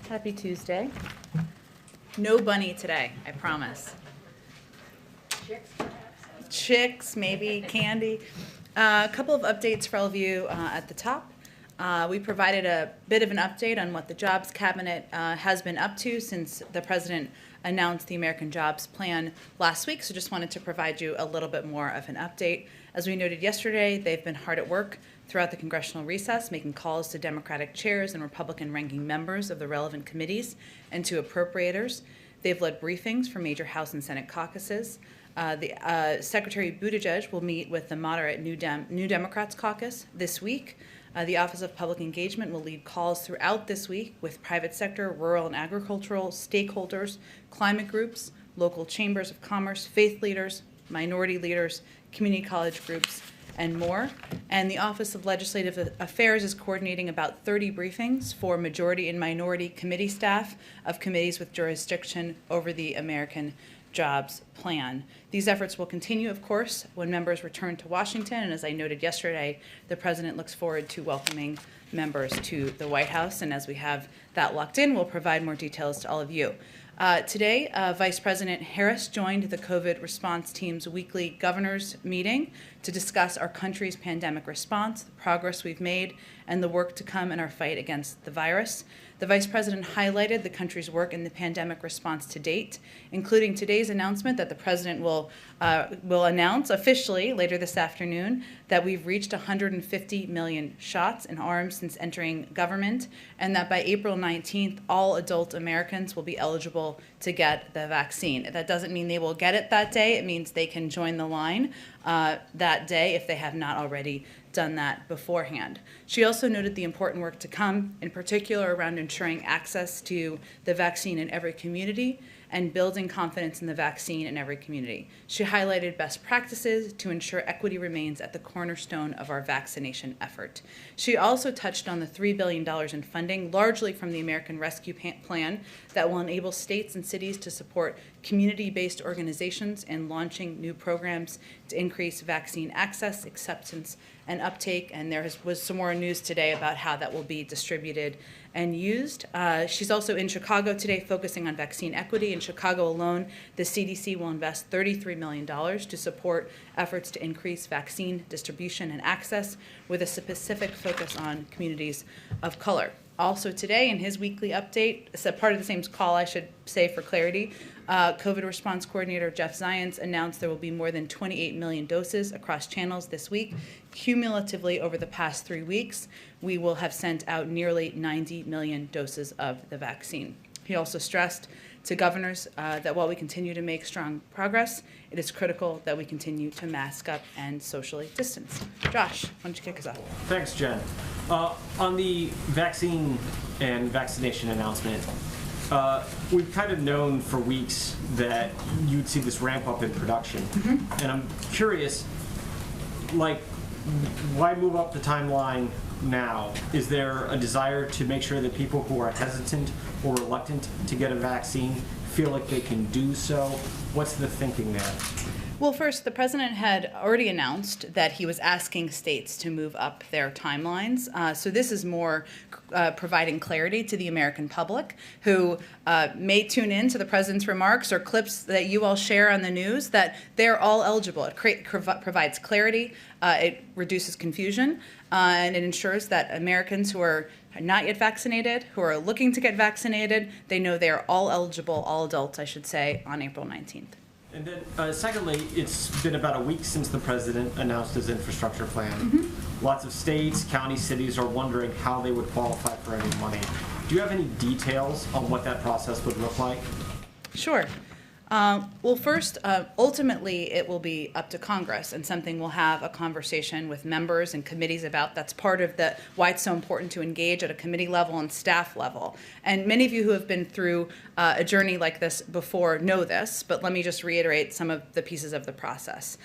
Happy Tuesday. No bunny today, I promise. Chicks, maybe, candy. A couple of updates for all of you at the top. We provided a bit of an update on what the Jobs Cabinet has been up to since the President announced the American Jobs Plan last week, so just wanted to provide you a little bit more of an update. As we noted yesterday, they've been hard at work throughout the congressional recess, making calls to Democratic chairs and Republican-ranking members of the relevant committees and to appropriators. They've led briefings for major House and Senate caucuses. Secretary Buttigieg will meet with the moderate New Democrats caucus this week. The Office of Public Engagement will lead calls throughout this week with private sector, rural and agricultural stakeholders, climate groups, local chambers of commerce, faith leaders, minority leaders, community college groups, and more. And the Office of Legislative Affairs is coordinating about 30 briefings for majority and minority committee staff of committees with jurisdiction over the American Jobs Plan. These efforts will continue, of course, when members return to Washington, and as I noted yesterday, the President looks forward to welcoming members to the White House, and as we have that locked in, we'll provide more details to all of you. Today, Vice President Harris joined the COVID response team's weekly governors meeting to discuss our country's pandemic response, the progress we've made, and the work to come in our fight against the virus. The Vice President highlighted the country's work in the pandemic response to date, including today's announcement that the President will announce officially later this afternoon that we've reached 150 million shots in arms since entering government, and that by April 19th, all adult Americans will be eligible to get the vaccine. That doesn't mean they will get it that day. It means they can join the line that day if they have not already done that beforehand. She also noted the important work to come, in particular around ensuring access to the vaccine in every community and building confidence in the vaccine in every community. She highlighted best practices to ensure equity remains at the cornerstone of our vaccination effort. She also touched on the $3 billion in funding, largely from the American Rescue Plan, that will enable states and cities to support community-based organizations in launching new programs to increase vaccine access, acceptance, and uptake. And there was some more news today about how that will be distributed and used. She's also in Chicago today focusing on vaccine equity. In Chicago alone, the CDC will invest $33 million to support efforts to increase vaccine distribution and access with a specific focus on communities of color. Also today, in his weekly update, it's a part of the same call, I should say for clarity, COVID response coordinator Jeff Zients announced there will be more than 28 million doses across channels this week. Cumulatively, over the past 3 weeks, we will have sent out nearly 90 million doses of the vaccine. He also stressed to governors that while we continue to make strong progress, it is critical that we continue to mask up and socially distance. Josh, why don't you kick us off? Thanks, Jen. On the vaccine and vaccination announcement, we've kind of known for weeks that you'd see this ramp up in production. Mm-hmm. And I'm curious, why move up the timeline now? Is there a desire to make sure that people who are hesitant or reluctant to get a vaccine feel like they can do so? What's the thinking there? Well, first, the President had already announced that he was asking states to move up their timelines. So this is more providing clarity to the American public who may tune in to the President's remarks or clips that you all share on the news that they're all eligible. It provides clarity, it reduces confusion, and it ensures that Americans who are not yet vaccinated, who are looking to get vaccinated, they know they are all eligible, all adults, I should say, on April 19th. And then, secondly, it's been about a week since the President announced his infrastructure plan. Mm-hmm. Lots of states, counties, cities are wondering how they would qualify for any money. Do you have any details on what that process would look like? Sure. Well, first, ultimately, it will be up to Congress and something we'll have a conversation with members and committees about. That's part of why it's so important to engage at a committee level and staff level. And many of you who have been through a journey like this before know this, but let me just reiterate some of the pieces of the process.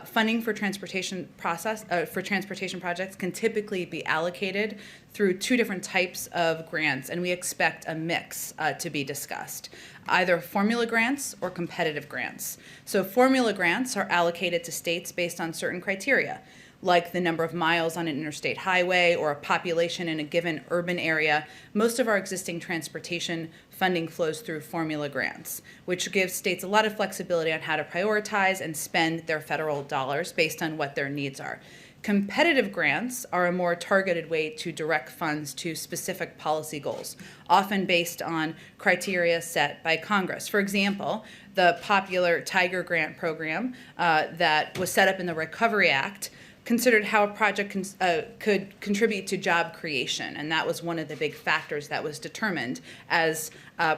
Funding for transportation projects can typically be allocated through two different types of grants, and we expect a mix to be discussed, either formula grants or competitive grants. So formula grants are allocated to states based on certain criteria. like the number of miles on an interstate highway or a population in a given urban area, most of our existing transportation funding flows through formula grants, which gives states a lot of flexibility on how to prioritize and spend their federal dollars based on what their needs are. Competitive grants are a more targeted way to direct funds to specific policy goals, often based on criteria set by Congress. For example, the popular Tiger Grant program that was set up in the Recovery Act considered how a project could contribute to job creation, and that was one of the big factors that was determined as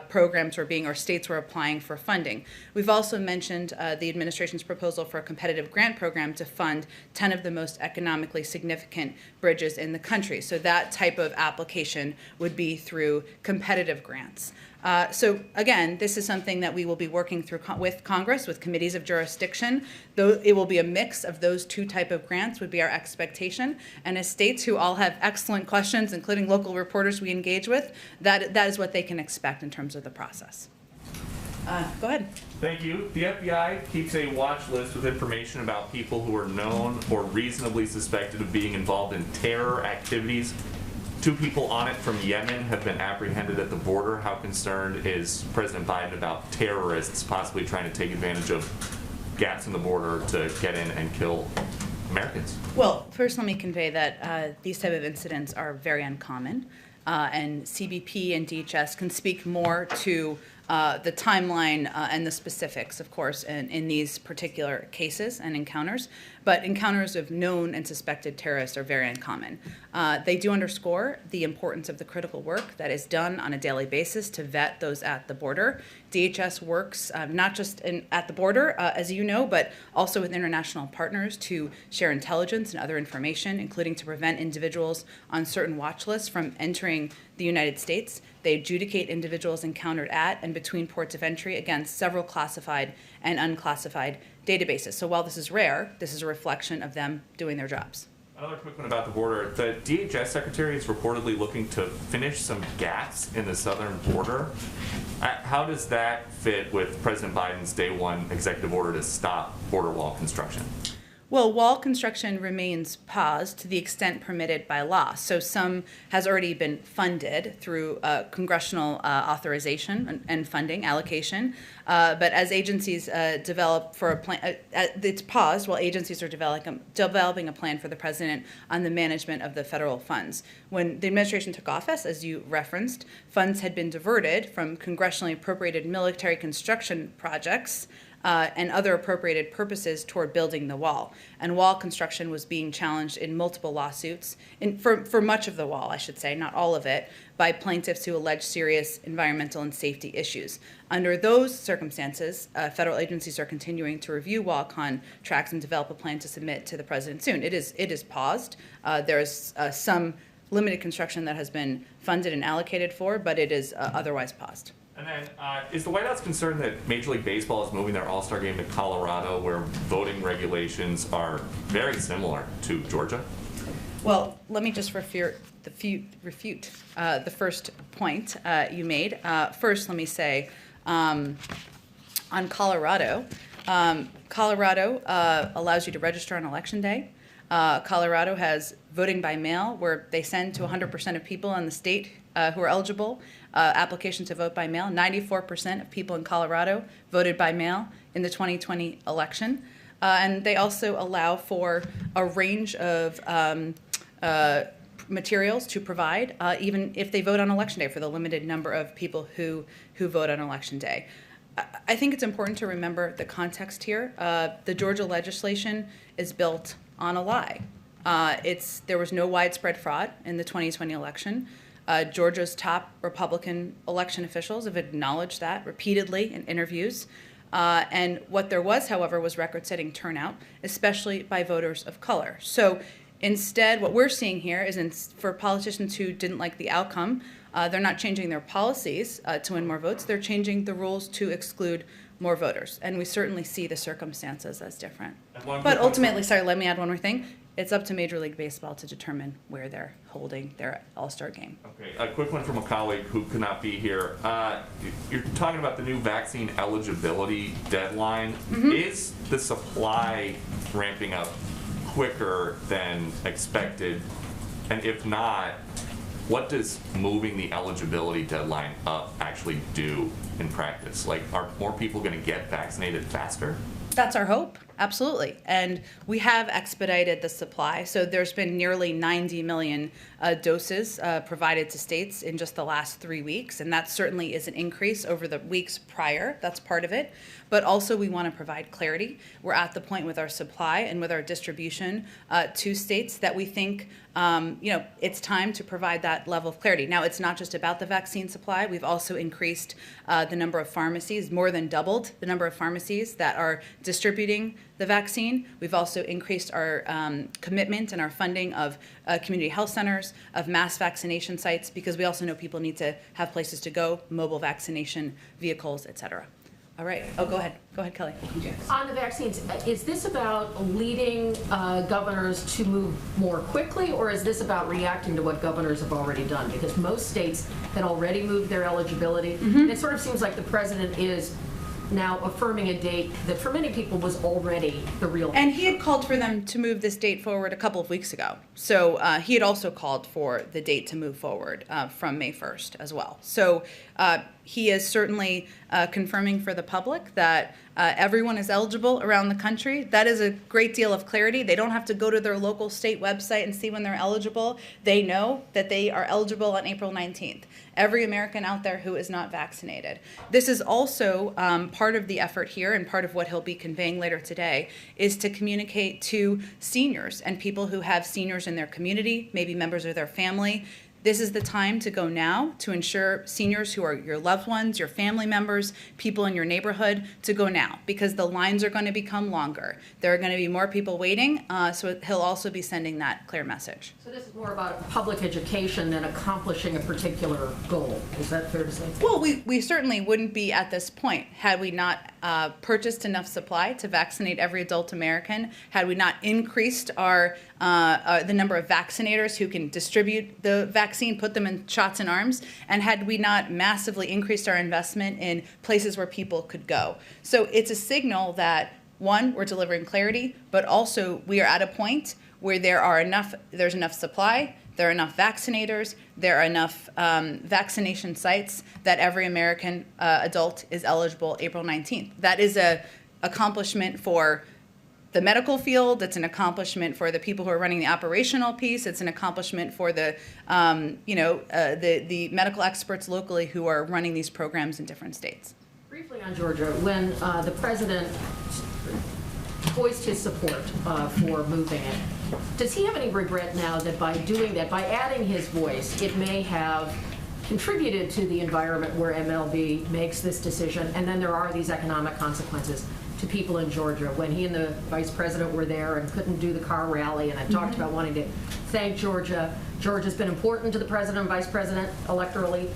programs were being, or states were applying for funding. We've also mentioned the administration's proposal for a competitive grant program to fund 10 of the most economically significant bridges in the country. So that type of application would be through competitive grants. So again, this is something that we will be working through with Congress, with committees of jurisdiction. Though it will be a mix of those two type of grants would be our expectation. And as states who all have excellent questions, including local reporters we engage with, that is what they can expect in terms of the process. Go ahead. Thank you. The FBI keeps a watch list with information about people who are known or reasonably suspected of being involved in terror activities. 2 people on it from Yemen have been apprehended at the border. How concerned is President Biden about terrorists possibly trying to take advantage of gaps in the border to get in and kill Americans? Well, first let me convey that these type of incidents are very uncommon, and CBP and DHS can speak more to the timeline and the specifics, of course, in these particular cases and encounters. But encounters of known and suspected terrorists are very uncommon. They do underscore the importance of the critical work that is done on a daily basis to vet those at the border. DHS works not just at the border, as you know, but also with international partners to share intelligence and other information, including to prevent individuals on certain watch lists from entering the United States. They adjudicate individuals encountered at and between ports of entry against several classified and unclassified databases. So while this is rare, this is a reflection of them doing their jobs. Another quick one about the border. The DHS secretary is reportedly looking to finish some gaps in the southern border. How does that fit with President Biden's day one executive order to stop border wall construction? Well, wall construction remains paused to the extent permitted by law. So some has already been funded through congressional authorization and funding allocation. But as agencies develop for a plan, it's paused while agencies are developing a plan for the president on the management of the federal funds. When the administration took office, as you referenced, funds had been diverted from congressionally appropriated military construction projects and other appropriated purposes toward building the wall. And wall construction was being challenged in multiple lawsuits, for much of the wall, I should say, not all of it, by plaintiffs who allege serious environmental and safety issues. Under those circumstances, federal agencies are continuing to review wall contracts and develop a plan to submit to the president soon. It is paused. There is some limited construction that has been funded and allocated for, but it is otherwise paused. And then, is the White House concerned that Major League Baseball is moving their All-Star game to Colorado, where voting regulations are very similar to Georgia? Well, let me just refute the first point you made. First, let me say, on Colorado, Colorado allows you to register on Election Day. Colorado has voting by mail, where they send to 100% of people in the state who are eligible application to vote by mail. 94% of people in Colorado voted by mail in the 2020 election. And they also allow for a range of materials to provide, even if they vote on Election Day, for the limited number of people who vote on Election Day. I think it's important to remember the context here. The Georgia legislation is built on a lie. There was no widespread fraud in the 2020 election. Georgia's top Republican election officials have acknowledged that repeatedly in interviews. And what there was, however, was record-setting turnout, especially by voters of color. So instead, what we're seeing here is for politicians who didn't like the outcome, they're not changing their policies to win more votes. They're changing the rules to exclude more voters. And we certainly see the circumstances as different. But ultimately, sorry, let me add one more thing. It's up to Major League Baseball to determine where they're holding their All-Star game. Okay, a quick one from a colleague who could not be here. You're talking about the new vaccine eligibility deadline. Mm-hmm. Is the supply ramping up quicker than expected? And if not, what does moving the eligibility deadline up actually do in practice? Like, are more people going to get vaccinated faster? That's our hope, absolutely. And we have expedited the supply. So there's been nearly 90 million doses provided to states in just the last 3 weeks. And that certainly is an increase over the weeks prior. That's part of it. But also we want to provide clarity. We're at the point with our supply and with our distribution to states that we think it's time to provide that level of clarity. Now, it's not just about the vaccine supply. We've also increased the number of pharmacies, more than doubled the number of pharmacies that are distributing the vaccine. We've also increased our commitment and our funding of community health centers, of mass vaccination sites, because we also know people need to have places to go, mobile vaccination vehicles, et cetera. All right. Oh, go ahead. Go ahead, Kelly. On the vaccines, is this about leading governors to move more quickly, or is this about reacting to what governors have already done? Because most states had already moved their eligibility. And it sort of seems like the president is now affirming a date that for many people was already the real And he had called for them to move this date forward a couple of weeks ago. So he had also called for the date to move forward from May 1st as well. So he is certainly confirming for the public that everyone is eligible around the country. That is a great deal of clarity. They don't have to go to their local state website and see when they're eligible. They know that they are eligible on April 19th. Every American out there who is not vaccinated. This is also part of the effort here, and part of what he'll be conveying later today is to communicate to seniors and people who have seniors in their community, maybe members of their family. This is the time to go now to ensure seniors who are your loved ones, your family members, people in your neighborhood, to go now, because the lines are going to become longer. There are going to be more people waiting, so he'll also be sending that clear message. So this is more about public education than accomplishing a particular goal. Is that fair to say? Well, we certainly wouldn't be at this point had we not purchased enough supply to vaccinate every adult American, had we not increased the number of vaccinators who can distribute the vaccine, put them in shots in arms, and had we not massively increased our investment in places where people could go. So it's a signal that, one, we're delivering clarity, but also we are at a point where there's enough supply, there are enough vaccinators, there are enough vaccination sites that every American adult is eligible April 19th. That is an accomplishment for the medical field. It's an accomplishment for the people who are running the operational piece. It's an accomplishment for the medical experts locally who are running these programs in different states. Briefly on Georgia, when the president voiced his support for moving it, does he have any regret now that by doing that, by adding his voice, it may have contributed to the environment where MLB makes this decision, and then there are these economic consequences to people in Georgia? When he and the vice president were there and couldn't do the car rally, and I talked about wanting to thank Georgia. Georgia's been important to the president and vice president electorally.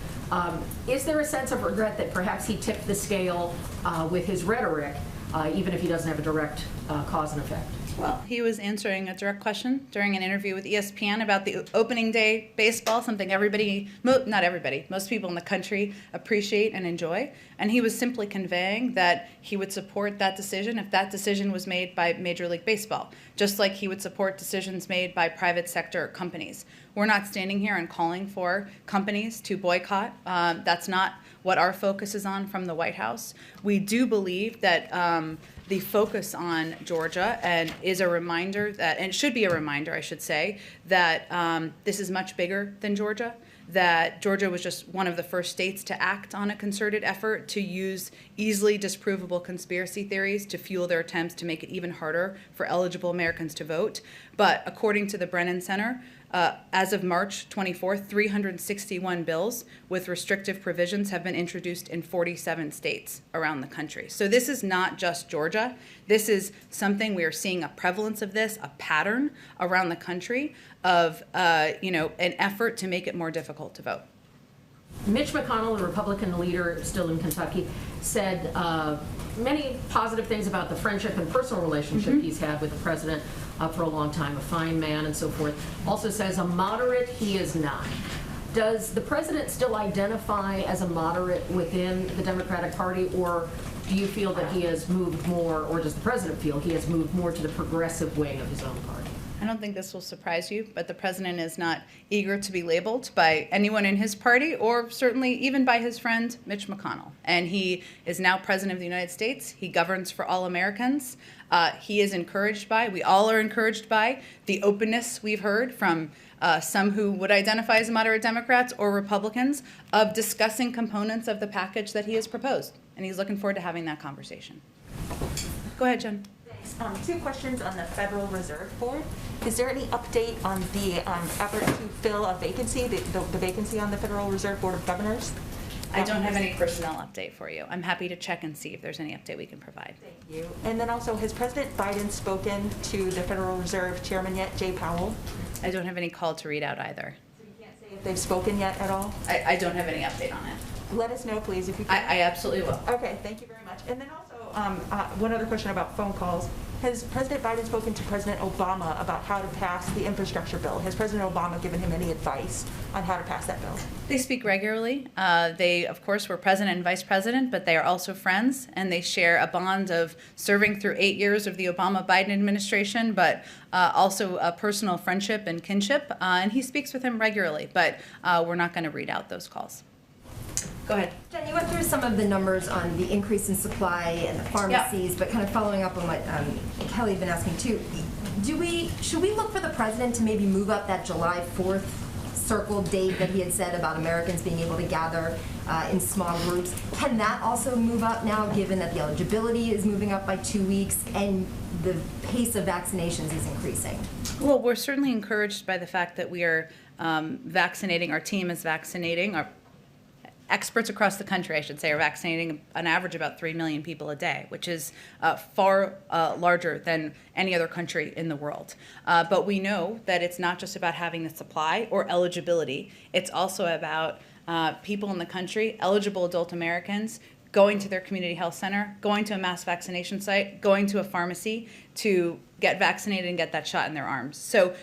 Is there a sense of regret that perhaps he tipped the scale with his rhetoric, even if he doesn't have a direct cause and effect? Well, he was answering a direct question during an interview with ESPN about the opening day baseball, something not everybody, most people in the country appreciate and enjoy. And he was simply conveying that he would support that decision if that decision was made by Major League Baseball, just like he would support decisions made by private sector companies. We're not standing here and calling for companies to boycott. That's not what our focus is on from the White House. We do believe that the focus on Georgia is a reminder that, and it should be a reminder, I should say, that this is much bigger than Georgia, that Georgia was just one of the first states to act on a concerted effort to use easily disprovable conspiracy theories to fuel their attempts to make it even harder for eligible Americans to vote. But according to the Brennan Center, as of March 24th, 361 bills with restrictive provisions have been introduced in 47 states around the country. So this is not just Georgia. This is something we are seeing a prevalence of this, a pattern around the country of an effort to make it more difficult to vote. Mitch McConnell, the Republican leader still in Kentucky, said many positive things about the friendship and personal relationship he's had with the president for a long time, a fine man and so forth. Also says a moderate he is not. Does the president still identify as a moderate within the Democratic Party, or do you feel that he has moved more, or does the president feel he has moved more to the progressive wing of his own party? I don't think this will surprise you, but the president is not eager to be labeled by anyone in his party or certainly even by his friend Mitch McConnell. And he is now president of the United States. He governs for all Americans. He is encouraged by, we all are encouraged by, the openness we've heard from some who would identify as moderate Democrats or Republicans of discussing components of the package that he has proposed. And he's looking forward to having that conversation. Go ahead, Jen. Thanks. 2 questions on the Federal Reserve Board. Is there any update on the effort to fill a vacancy, the vacancy on the Federal Reserve Board of Governors? I don't have any personnel update for you. I'm happy to check and see if there's any update we can provide. Thank you. And then also, has President Biden spoken to the Federal Reserve Chairman yet, Jay Powell? I don't have any call to read out either. So you can't say if they've spoken yet at all? I don't have any update on it. Let us know, please, if you can. I absolutely will. Okay, thank you very much. And then also, one other question about phone calls. Has President Biden spoken to President Obama about how to pass the infrastructure bill? Has President Obama given him any advice on how to pass that bill? They speak regularly. They, of course, were president and vice president, but they are also friends, and they share a bond of serving through 8 years of the Obama-Biden administration, but also a personal friendship and kinship. And he speaks with him regularly, but we're not going to read out those calls. Go ahead. Jen, you went through some of the numbers on the increase in supply and the pharmacies, but kind of following up on what Kelly had been asking too, should we look for the president to maybe move up that July 4th circle date that he had said about Americans being able to gather in small groups? Can that also move up now, given that the eligibility is moving up by 2 weeks and the pace of vaccinations is increasing? Well, we're certainly encouraged by the fact that we are vaccinating, our team is vaccinating, our experts across the country, I should say, are vaccinating on average about 3 million people a day, which is far larger than any other country in the world. But we know that it's not just about having the supply or eligibility. It's also about people in the country, eligible adult Americans, going to their community health center, going to a mass vaccination site, going to a pharmacy to get vaccinated and get that shot in their arms. So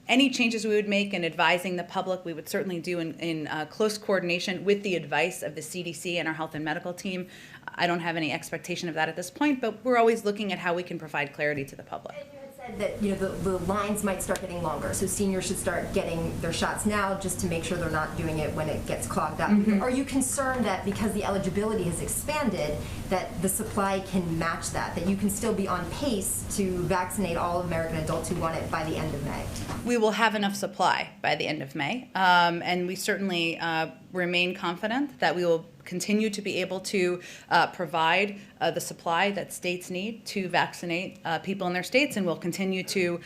any changes we would make in advising the public, we would certainly do in close coordination with the advice of the CDC and our health and medical team. I don't have any expectation of that at this point, but we're always looking at how we can provide clarity to the public. And you had said that the lines might start getting longer, so seniors should start getting their shots now just to make sure they're not doing it when it gets clogged up. Mm-hmm. Are you concerned that because the eligibility has expanded, that the supply can match that you can still be on pace to vaccinate all American adults who want it by the end of May? We will have enough supply by the end of May, and we certainly remain confident that we will continue to be able to provide the supply that states need to vaccinate people in their states, and we'll continue to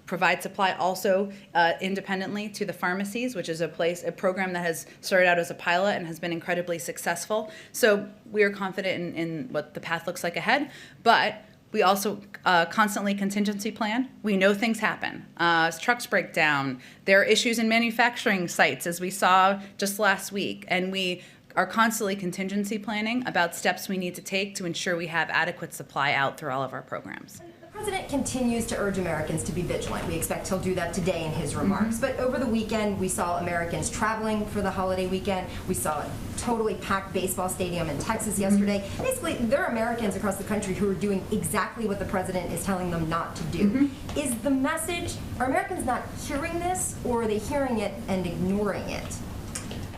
provide supply also independently to the pharmacies, which is a program that has started out as a pilot and has been incredibly successful. So we are confident in what the path looks like ahead, but we also constantly contingency plan. We know things happen. Trucks break down. There are issues in manufacturing sites, as we saw just last week. And we are constantly contingency planning about steps we need to take to ensure we have adequate supply out through all of our programs. The president continues to urge Americans to be vigilant. We expect he'll do that today in his remarks. Mm-hmm. But over the weekend, we saw Americans traveling for the holiday weekend. We saw a totally packed baseball stadium in Texas yesterday. Mm-hmm. Basically, there are Americans across the country who are doing exactly what the president is telling them not to do. Mm-hmm. Is the message, are Americans not hearing this, or are they hearing it and ignoring it?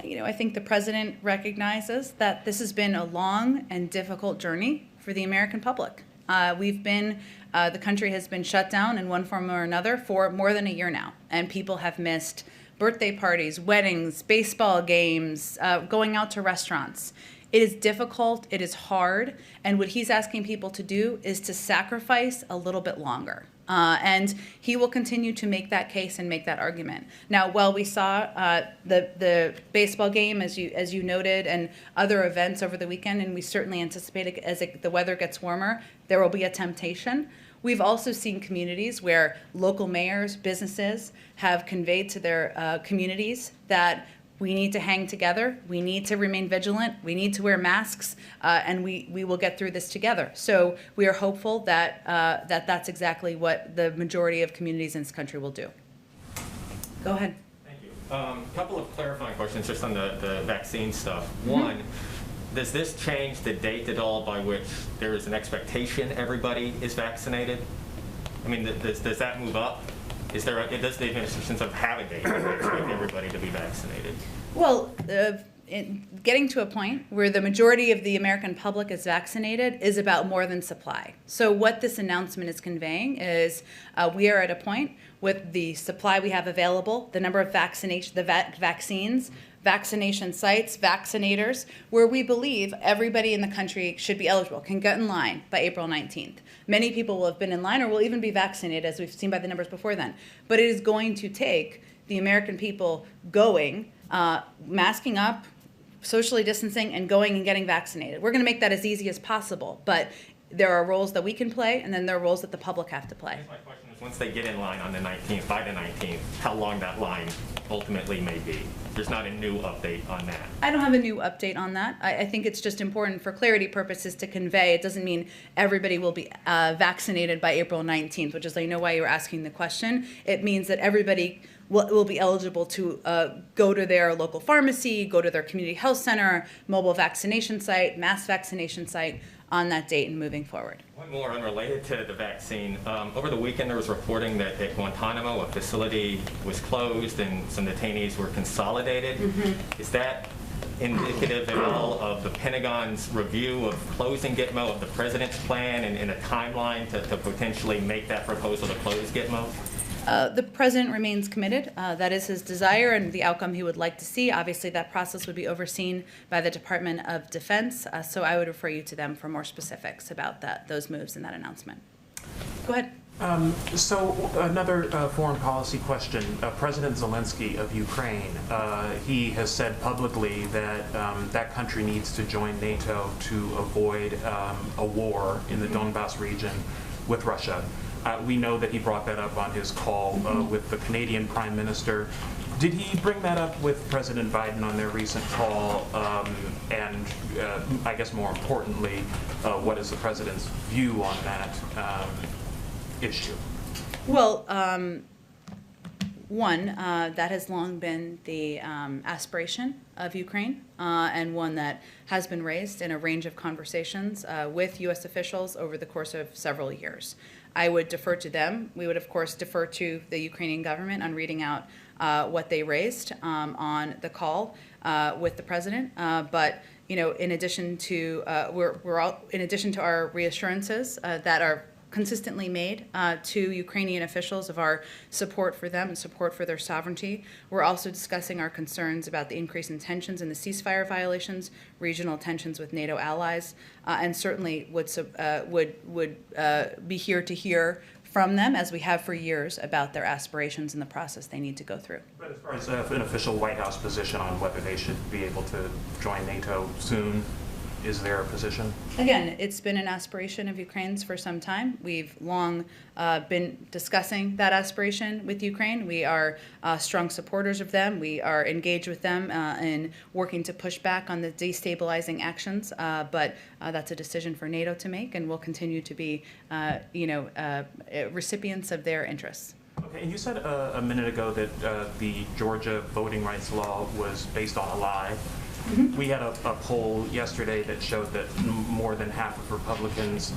I think the president recognizes that this has been a long and difficult journey for the American public. The country has been shut down in one form or another for more than a year now, and people have missed birthday parties, weddings, baseball games, going out to restaurants. It is difficult, it is hard, and what he's asking people to do is to sacrifice a little bit longer. And he will continue to make that case and make that argument. Now, while we saw the baseball game, as you noted, and other events over the weekend, and we certainly anticipate as the weather gets warmer, there will be a temptation. We've also seen communities where local mayors, businesses have conveyed to their communities that we need to hang together, we need to remain vigilant, we need to wear masks, and we will get through this together. So we are hopeful that that's exactly what the majority of communities in this country will do. Go ahead. Thank you. Couple of clarifying questions just on the vaccine stuff. One, does this change the date at all by which there is an expectation everybody is vaccinated? I mean, does that move up? Is there, does the administration sort of have a date where they expect everybody to be vaccinated? Well, getting to a point where the majority of the American public is vaccinated is about more than supply. So what this announcement is conveying is we are at a point with the supply we have available, the number of vaccines, vaccination sites, vaccinators, where we believe everybody in the country should be eligible, can get in line by April 19th. Many people will have been in line or will even be vaccinated, as we've seen by the numbers before then. But it is going to take the American people going, masking up, socially distancing, and going and getting vaccinated. We're going to make that as easy as possible, but there are roles that we can play, and then there are roles that the public have to play. My question is, once they get in line on the 19th, by the 19th, how long that line ultimately may be? There's not a new update on that. I don't have a new update on that. I think it's just important for clarity purposes to convey. It doesn't mean everybody will be vaccinated by April 19th, which is, I know why you're asking the question. It means that everybody will be eligible to go to their local pharmacy, go to their community health center, mobile vaccination site, mass vaccination site on that date and moving forward. One more unrelated to the vaccine. Over the weekend, there was reporting that at Guantanamo, a facility was closed and some detainees were consolidated. Is that indicative at all of the Pentagon's review of closing Gitmo, of the president's plan and a timeline to potentially make that proposal to close Gitmo? The president remains committed. That is his desire and the outcome he would like to see. Obviously, that process would be overseen by the Department of Defense, so I would refer you to them for more specifics about those moves in that announcement. Go ahead. So another foreign policy question. President Zelensky of Ukraine, he has said publicly that that country needs to join NATO to avoid a war in the Donbas region with Russia. We know that he brought that up on his call with the Canadian Prime Minister. Did he bring that up with President Biden on their recent call? And I guess more importantly, what is the president's view on that issue? Well, one, that has long been the aspiration of Ukraine, and one that has been raised in a range of conversations with U.S. officials over the course of several years. I would defer to them. We would, of course, defer to the Ukrainian government on reading out what they raised on the call with the president. But you know, in addition to in addition to our reassurances that are consistently made to Ukrainian officials of our support for them and support for their sovereignty. We're also discussing our concerns about the increase in tensions and the ceasefire violations, regional tensions with NATO allies, and certainly would be here to hear from them, as we have for years, about their aspirations and the process they need to go through. But as far as an official White House position on whether they should be able to join NATO soon, is there a position? Again, it's been an aspiration of Ukraine's for some time. We've long been discussing that aspiration with Ukraine. We are strong supporters of them. We are engaged with them in working to push back on the destabilizing actions. But that's a decision for NATO to make, and we'll continue to be, recipients of their interests. Okay, and you said a minute ago that the Georgia voting rights law was based on a lie. Mm-hmm. We had a poll yesterday that showed that more than half of Republicans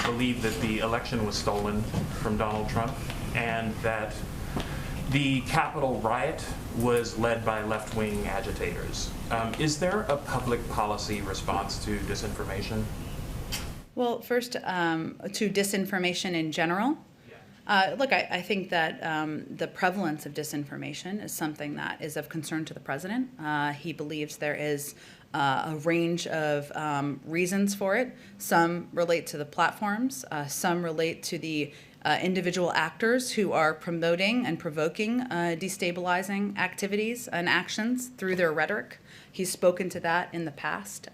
believe that the election was stolen from Donald Trump, and that the Capitol riot was led by left-wing agitators. Is there a public policy response to disinformation? Well, first, to disinformation in general. Look, I think that the prevalence of disinformation is something that is of concern to the president. He believes there is a range of reasons for it. Some relate to the platforms. Some relate to the individual actors who are promoting and provoking destabilizing activities and actions through their rhetoric. He's spoken to that in the past.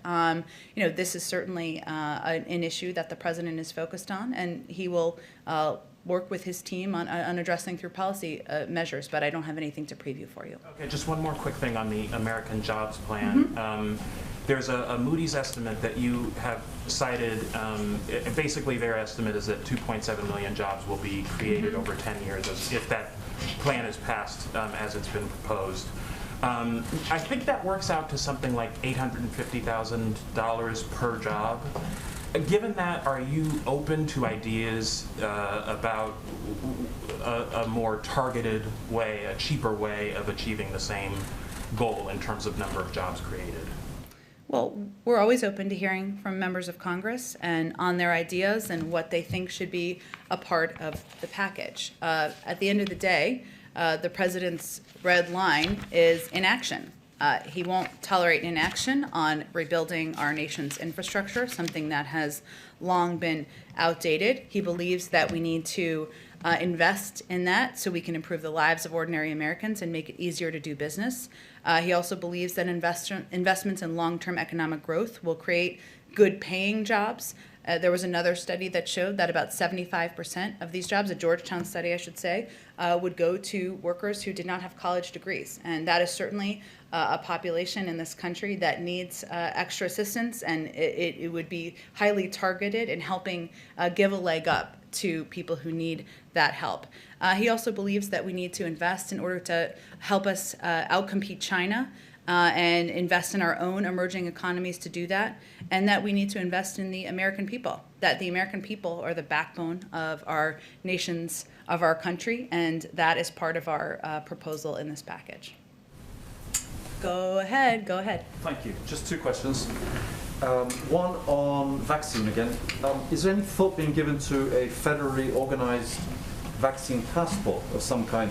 This is certainly an issue that the president is focused on, and he will work with his team on addressing through policy measures, but I don't have anything to preview for you. Okay, just one more quick thing on the American Jobs Plan. Mm-hmm. There's a Moody's estimate that you have cited. Basically, their estimate is that 2.7 million jobs will be created over 10 years if that plan is passed as it's been proposed. I think that works out to something like $850,000 per job. Given that, are you open to ideas about a more targeted way, a cheaper way of achieving the same goal in terms of number of jobs created? Well, we're always open to hearing from members of Congress and on their ideas and what they think should be a part of the package. At the end of the day, the president's red line is inaction. He won't tolerate inaction on rebuilding our nation's infrastructure, something that has long been outdated. He believes that we need to invest in that so we can improve the lives of ordinary Americans and make it easier to do business. He also believes that investments in long-term economic growth will create good-paying jobs. There was another study that showed that about 75% of these jobs, a Georgetown study, I should say, would go to workers who did not have college degrees. And that is certainly a population in this country that needs extra assistance, and it would be highly targeted in helping give a leg up to people who need that help. He also believes that we need to invest in order to help us outcompete China and invest in our own emerging economies to do that, and that we need to invest in the American people, that the American people are the backbone of our nation's, of our country, and that is part of our proposal in this package. Go ahead, go ahead. Thank you. Just two questions. One on vaccine again. Is there any thought being given to a federally organized vaccine passport of some kind?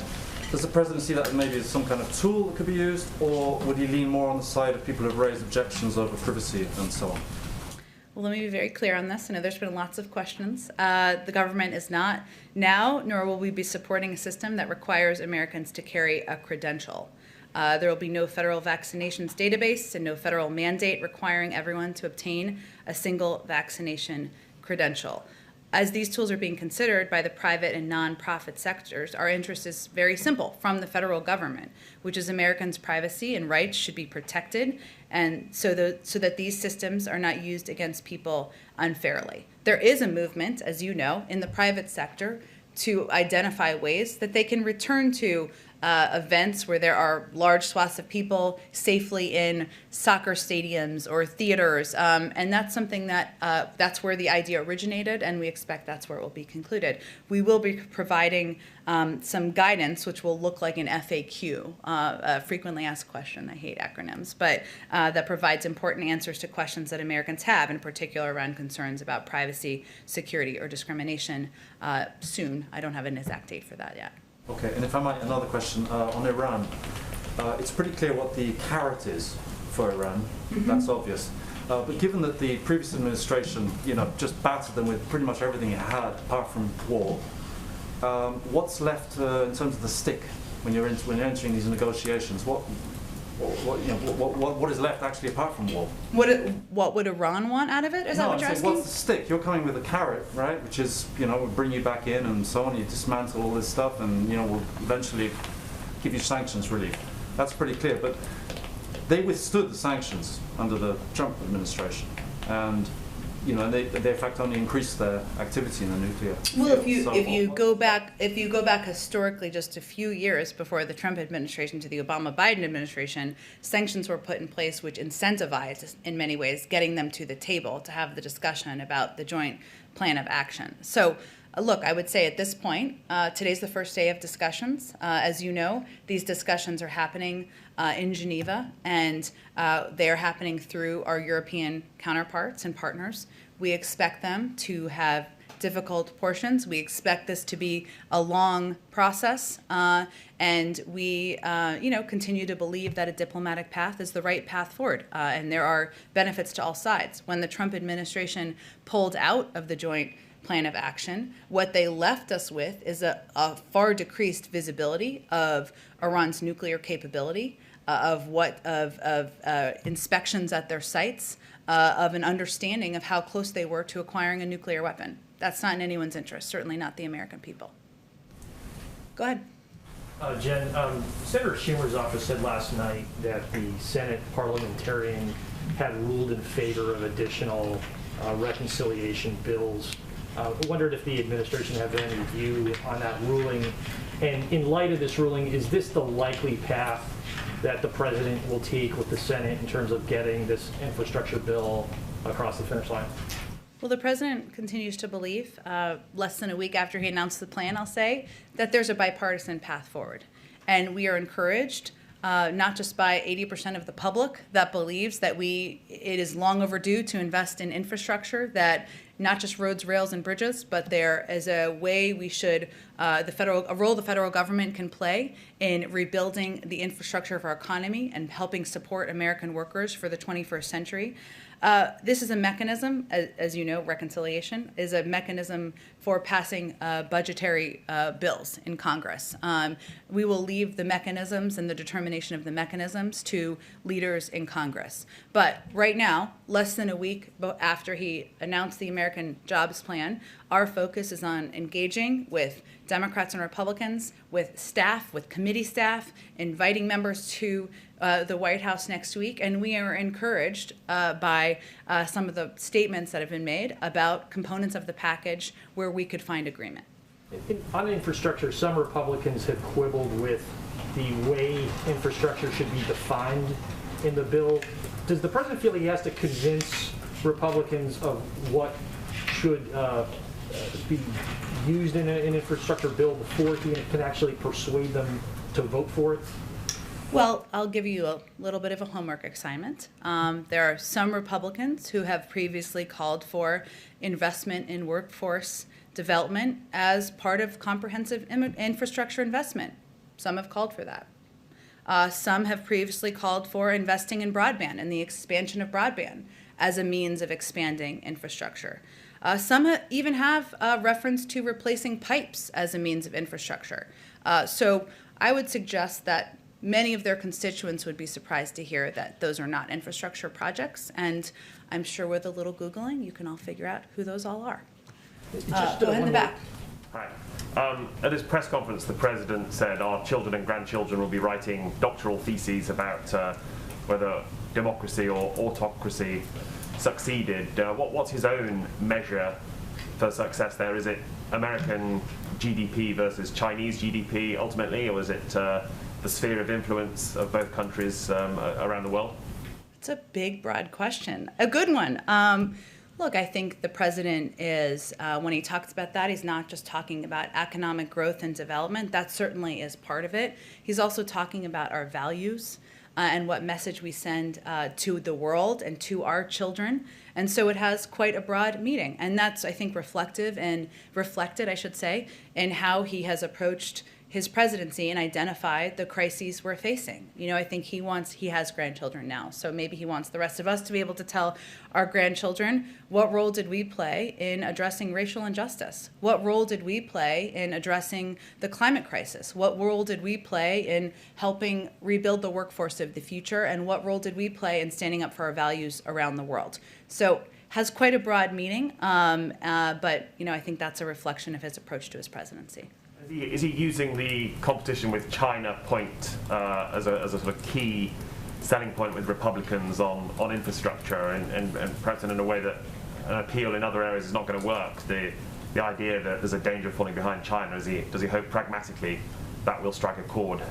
Does the President see that maybe as some kind of tool that could be used, or would he lean more on the side of people who have raised objections over privacy and so on? Well, let me be very clear on this. I know there's been lots of questions. The government is not now, nor will we be supporting a system that requires Americans to carry a credential. There will be no federal vaccinations database and no federal mandate requiring everyone to obtain a single vaccination credential. As these tools are being considered by the private and nonprofit sectors, our interest is very simple from the federal government, which is Americans' privacy and rights should be protected, and so that these systems are not used against people unfairly. There is a movement, as you know, in the private sector to identify ways that they can return to events where there are large swaths of people safely in soccer stadiums or theaters, and that's something that that's where the idea originated, and we expect that's where it will be concluded. We will be providing some guidance, which will look like an FAQ, a frequently asked question. I hate acronyms, but that provides important answers to questions that Americans have, in particular around concerns about privacy, security, or discrimination soon. I don't have an exact date for that yet. Okay, and if I might, another question on Iran. It's pretty clear what the carrot is for Iran. Mm-hmm. That's obvious. But given that the previous administration, just battered them with pretty much everything it had, apart from war, what's left in terms of the stick when you're entering these negotiations? What is left actually apart from war? What would Iran want out of it? Is that what you're asking? What's the stick? You're coming with a carrot, right? Which is, we'll bring you back in and so on. You dismantle all this stuff, and we'll eventually give you sanctions relief. That's pretty clear. But they withstood the sanctions under the Trump administration, and they in fact only increased their activity in the nuclear Well, field. if you go back historically just a few years before the Trump administration to the Obama-Biden administration, sanctions were put in place which incentivized, in many ways, getting them to the table to have the discussion about the joint plan of action. So, look, I would say at this point, today's the first day of discussions. As you know, these discussions are happening in Geneva, and they are happening through our European counterparts and partners. We expect them to have difficult portions. We expect this to be a long process, and we, continue to believe that a diplomatic path is the right path forward, and there are benefits to all sides. When the Trump administration pulled out of the joint plan of action, what they left us with is a far decreased visibility of Iran's nuclear capability, of inspections at their sites, of an understanding of how close they were to acquiring a nuclear weapon. That's not in anyone's interest, certainly not the American people. Go ahead. Jen, Senator Schumer's office said last night that the Senate parliamentarian had ruled in favor of additional reconciliation bills. I wondered if the administration had any view on that ruling. And in light of this ruling, is this the likely path that the president will take with the Senate in terms of getting this infrastructure bill across the finish line? Well, the president continues to believe, less than a week after he announced the plan, I'll say, that there's a bipartisan path forward. And we are encouraged, not just by 80% of the public that believes that it is long overdue to invest in infrastructure, that not just roads, rails, and bridges, but there is a way we should, a role the federal government can play in rebuilding the infrastructure of our economy and helping support American workers for the 21st century. This is a mechanism, as you know, reconciliation is a mechanism for passing budgetary bills in Congress. We will leave the mechanisms and the determination of the mechanisms to leaders in Congress. But right now, less than a week after he announced the American Jobs Plan, our focus is on engaging with Democrats and Republicans, with staff, with committee staff, inviting members to the White House next week, and we are encouraged by some of the statements that have been made about components of the package where we could find agreement. On infrastructure, some Republicans have quibbled with the way infrastructure should be defined in the bill. Does the president feel he has to convince Republicans of what should be used in an infrastructure bill before he can actually persuade them to vote for it? Well, I'll give you a little bit of a homework assignment. There are some Republicans who have previously called for investment in workforce development as part of comprehensive infrastructure investment. Some have called for that. Some have previously called for investing in broadband and the expansion of broadband as a means of expanding infrastructure. Some even have reference to replacing pipes as a means of infrastructure. So I would suggest that many of their constituents would be surprised to hear that those are not infrastructure projects, and I'm sure with a little Googling, you can all figure out who those all are. Go ahead in the back. Hi. At his press conference, the president said our children and grandchildren will be writing doctoral theses about whether democracy or autocracy succeeded. What's his own measure for success there? Is it American GDP versus Chinese GDP ultimately, or is it the sphere of influence of both countries around the world? It's a big, broad question. A good one. Look, I think the president is, when he talks about that, he's not just talking about economic growth and development. That certainly is part of it. He's also talking about our values and what message we send to the world and to our children. And so it has quite a broad meaning. And that's, I think, reflected, I should say, in how he has approached his presidency and identified the crises we're facing. You know, I think he has grandchildren now, so maybe he wants the rest of us to be able to tell our grandchildren, what role did we play in addressing racial injustice? What role did we play in addressing the climate crisis? What role did we play in helping rebuild the workforce of the future? And what role did we play in standing up for our values around the world? So has quite a broad meaning, but you know, I think that's a reflection of his approach to his presidency. Is he using the competition with China point as a sort of key selling point with Republicans on infrastructure and perhaps in a way that an appeal in other areas is not going to work? The idea that there's a danger of falling behind China, does he hope pragmatically that will strike a chord?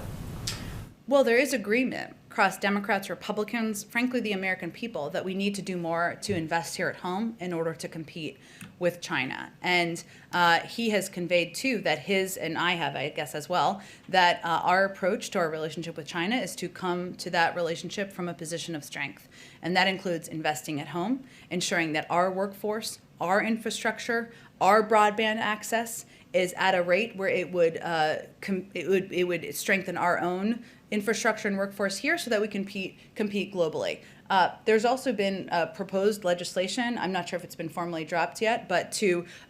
Well, there is agreement across Democrats, Republicans, frankly, the American people, that we need to do more to invest here at home in order to compete with China. And he has conveyed, too, that and I have, I guess, as well, that our approach to our relationship with China is to come to that relationship from a position of strength. And that includes investing at home, ensuring that our workforce, our infrastructure, our broadband access is at a rate where it would strengthen our own infrastructure and workforce here so that we can compete globally. There's also been proposed legislation, I'm not sure if it's been formally dropped yet, but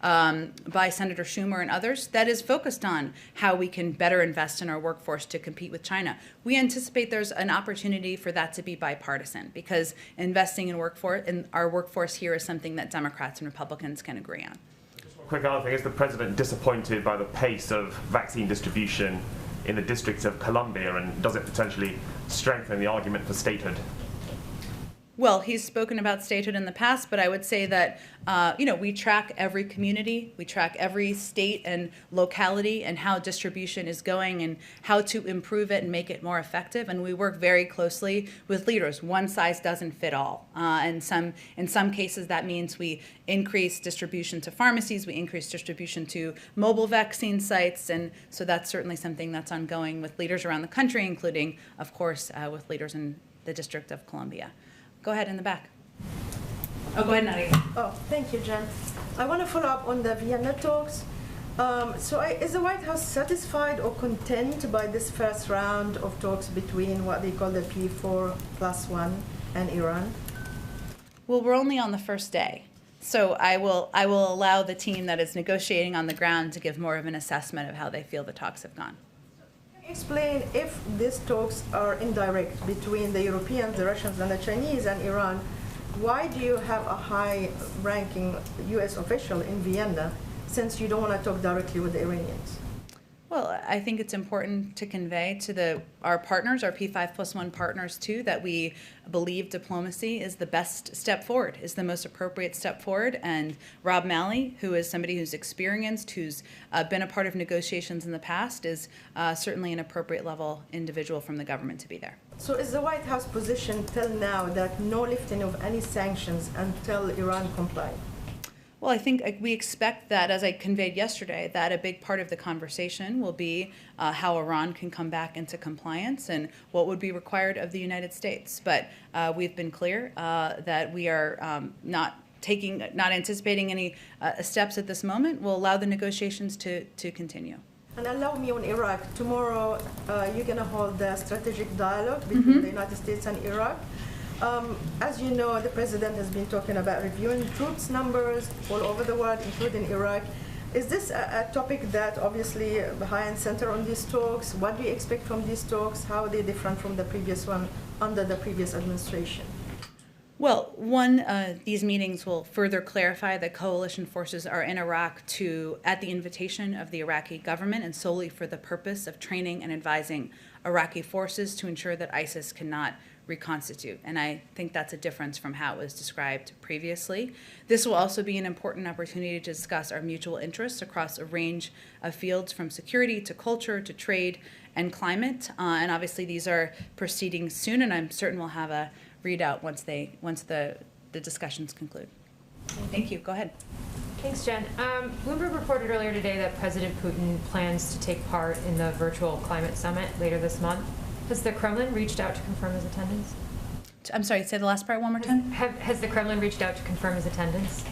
by Senator Schumer and others, that is focused on how we can better invest in our workforce to compete with China. We anticipate there's an opportunity for that to be bipartisan, because investing in our workforce here is something that Democrats and Republicans can agree on. Quick other thing, is the president disappointed by the pace of vaccine distribution in the District of Columbia, and does it potentially strengthen the argument for statehood? Well, he's spoken about statehood in the past, but I would say that, we track every community, we track every state and locality and how distribution is going and how to improve it and make it more effective. And we work very closely with leaders. One size doesn't fit all. In some cases, that means we increase distribution to pharmacies, we increase distribution to mobile vaccine sites. And so that's certainly something that's ongoing with leaders around the country, including, of course, with leaders in the District of Columbia. Go ahead in the back. Oh, go ahead, Nadia. Oh, thank you, Jen. I want to follow up on the Vienna talks. Is the White House satisfied or content by this first round of talks between what they call the P4+1 and Iran? Well, we're only on the first day. So I will allow the team that is negotiating on the ground to give more of an assessment of how they feel the talks have gone. Explain if these talks are indirect between the Europeans, the Russians, and the Chinese and Iran. Why do you have a high-ranking U.S. official in Vienna since you don't want to talk directly with the Iranians? Well, I think it's important to convey to our partners, our P5+1 partners too, that we believe diplomacy is the best step forward, is the most appropriate step forward. And Rob Malley, who is somebody who's experienced, who's been a part of negotiations in the past, is certainly an appropriate level individual from the government to be there. So is the White House position till now that no lifting of any sanctions until Iran comply? Well, I think we expect that, as I conveyed yesterday, that a big part of the conversation will be how Iran can come back into compliance and what would be required of the United States. But we've been clear that we are not anticipating any steps at this moment. We'll allow the negotiations to continue. And allow me on Iraq. Tomorrow, you're going to hold the strategic dialogue between the United States and Iraq. As you know, the president has been talking about reviewing troops numbers all over the world, including Iraq. Is this a topic that obviously high and center on these talks? What do you expect from these talks? How are they different from the previous one under the previous administration? Well, these meetings will further clarify that coalition forces are in Iraq at the invitation of the Iraqi government and solely for the purpose of training and advising Iraqi forces to ensure that ISIS cannot reconstitute. And I think that's a difference from how it was described previously. This will also be an important opportunity to discuss our mutual interests across a range of fields from security to culture to trade and climate. And obviously these are proceeding soon, and I'm certain we'll have a readout once the discussions conclude. Thank you. Go ahead. Thanks, Jen. Bloomberg reported earlier today that President Putin plans to take part in the virtual climate summit later this month. Has the Kremlin reached out to confirm his attendance? I'm sorry, say the last part one more time. Has the Kremlin reached out to confirm his attendance?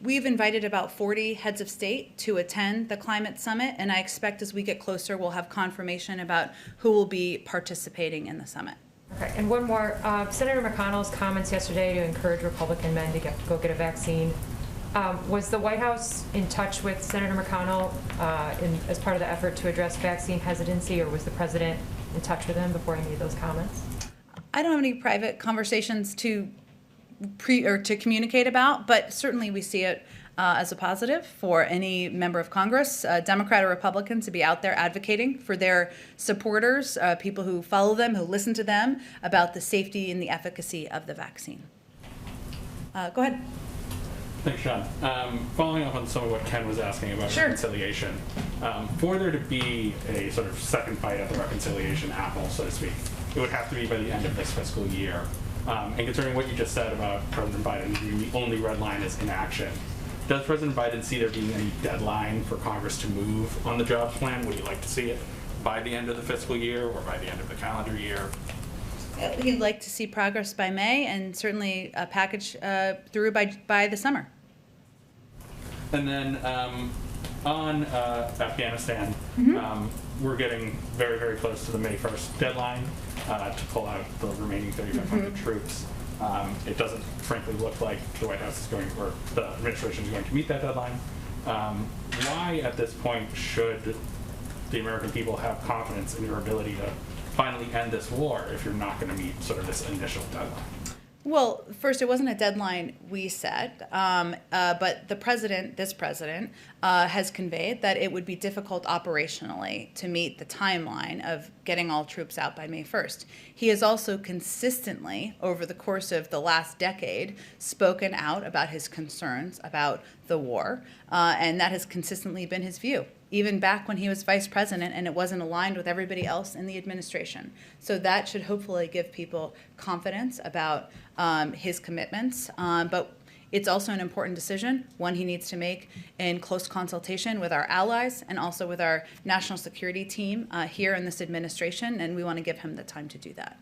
We've invited about 40 heads of state to attend the climate summit, and I expect as we get closer, we'll have confirmation about who will be participating in the summit. Okay, and one more. Senator McConnell's comments yesterday to encourage Republican men to go get a vaccine. Was the White House in touch with Senator McConnell as part of the effort to address vaccine hesitancy, or was the president in touch with him before he made those comments? I don't have any private conversations to communicate about, but certainly we see it as a positive for any member of Congress, Democrat or Republican, to be out there advocating for their supporters, people who follow them, who listen to them, about the safety and the efficacy of the vaccine. Go ahead. Thanks, Sean. Following up on some of what Ken was asking about reconciliation, for there to be a sort of second bite at the reconciliation apple, so to speak, it would have to be by the end of this fiscal year. And concerning what you just said about President Biden, the only red line is inaction. Does President Biden see there being any deadline for Congress to move on the jobs plan? Would you like to see it by the end of the fiscal year or by the end of the calendar year? We'd like to see progress by May and certainly a package through by the summer. And then on Afghanistan, we're getting very, very close to the May 1st deadline to pull out the remaining 3,500 troops. It doesn't, frankly, look like the White House is going, or the administration is going to meet that deadline. Why, at this point, should the American people have confidence in your ability to finally end this war if you're not going to meet sort of this initial deadline? Well, first, it wasn't a deadline we set, but this president, has conveyed that it would be difficult operationally to meet the timeline of getting all troops out by May 1st. He has also consistently, over the course of the last decade, spoken out about his concerns about the war, and that has consistently been his view, even back when he was vice president and it wasn't aligned with everybody else in the administration. So that should hopefully give people confidence about his commitments. But it's also an important decision, one he needs to make in close consultation with our allies and also with our national security team here in this administration, and we want to give him the time to do that.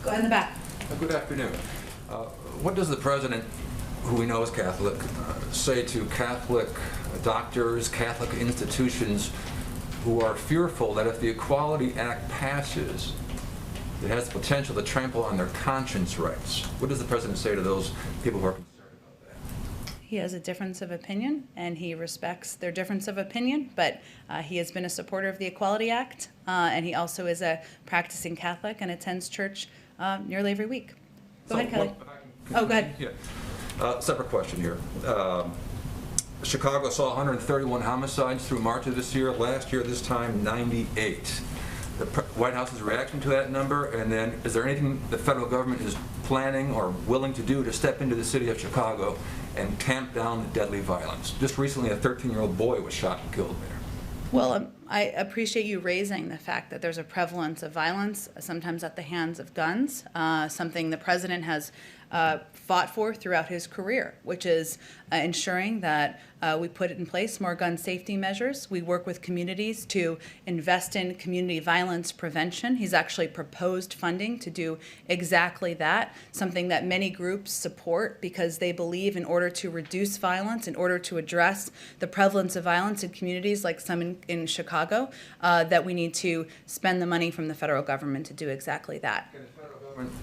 Go ahead in the back. Good afternoon. What does the president, who we know is Catholic, say to Catholic doctors, Catholic institutions who are fearful that if the Equality Act passes, it has the potential to trample on their conscience rights? What does the president say to those people who are concerned about that? He has a difference of opinion, and he respects their difference of opinion, but he has been a supporter of the Equality Act, and he also is a practicing Catholic and attends church nearly every week. Go ahead, Kelly. Oh, go ahead. Yeah. Separate question here. Chicago saw 131 homicides through March of this year. Last year, this time, 98. The White House's reaction to that number, and then is there anything the federal government is planning or willing to do to step into the city of Chicago and tamp down the deadly violence? Just recently, a 13-year-old boy was shot and killed there. Well, I appreciate you raising the fact that there's a prevalence of violence, sometimes at the hands of guns, something the president has fought for throughout his career, which is ensuring that we put in place more gun safety measures. We work with communities to invest in community violence prevention. He's actually proposed funding to do exactly that, something that many groups support because they believe in order to reduce violence, in order to address the prevalence of violence in communities like some in Chicago, that we need to spend the money from the federal government to do exactly that. Can the federal government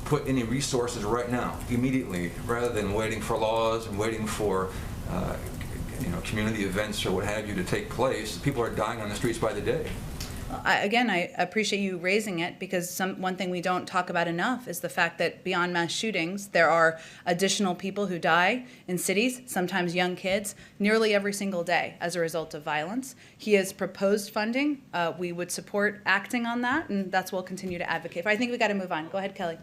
put any resources right now, immediately, rather than waiting for laws and waiting for community events or what have you to take place? People are dying on the streets by the day. I appreciate you raising it because one thing we don't talk about enough is the fact that beyond mass shootings, there are additional people who die in cities, sometimes young kids, nearly every single day as a result of violence. He has proposed funding. We would support acting on that, and that's what we'll continue to advocate for. I think we got to move on. Go ahead, Kelly.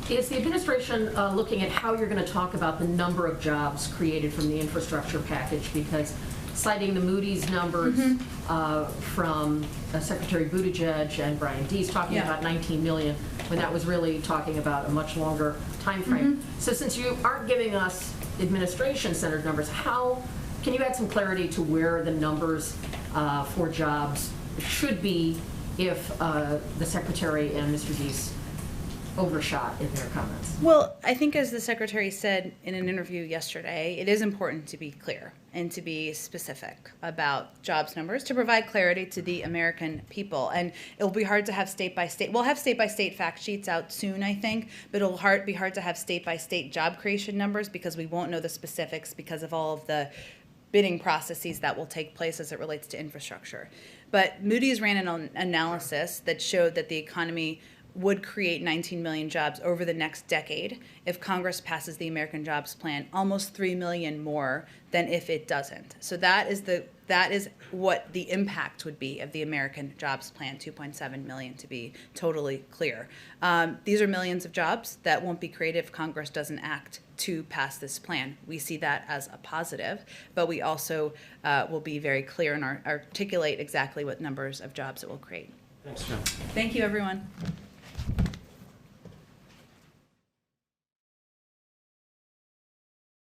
Is the administration looking at how you're going to talk about the number of jobs created from the infrastructure package? Because citing the Moody's numbers from Secretary Buttigieg and Brian Deese talking about 19 million, when that was really talking about a much longer time frame. So since you aren't giving us administration-centered numbers, how can you add some clarity to where the numbers for jobs should be if the Secretary and Mr. Deese overshot in their comments? Well, I think as the Secretary said in an interview yesterday, it is important to be clear and to be specific about jobs numbers to provide clarity to the American people. And it'll be hard to have state-by-state. We'll have state-by-state fact sheets out soon, I think, but it'll be hard to have state-by-state job creation numbers because we won't know the specifics because of all of the bidding processes that will take place as it relates to infrastructure. But Moody's ran an analysis that showed that the economy would create 19 million jobs over the next decade if Congress passes the American Jobs Plan, almost 3 million more than if it doesn't. So that is what the impact would be of the American Jobs Plan, 2.7 million to be totally clear. These are millions of jobs that won't be created if Congress doesn't act to pass this plan. We see that as a positive, but we also will be very clear and articulate exactly what numbers of jobs it will create. Thanks, Jim. Thank you, everyone.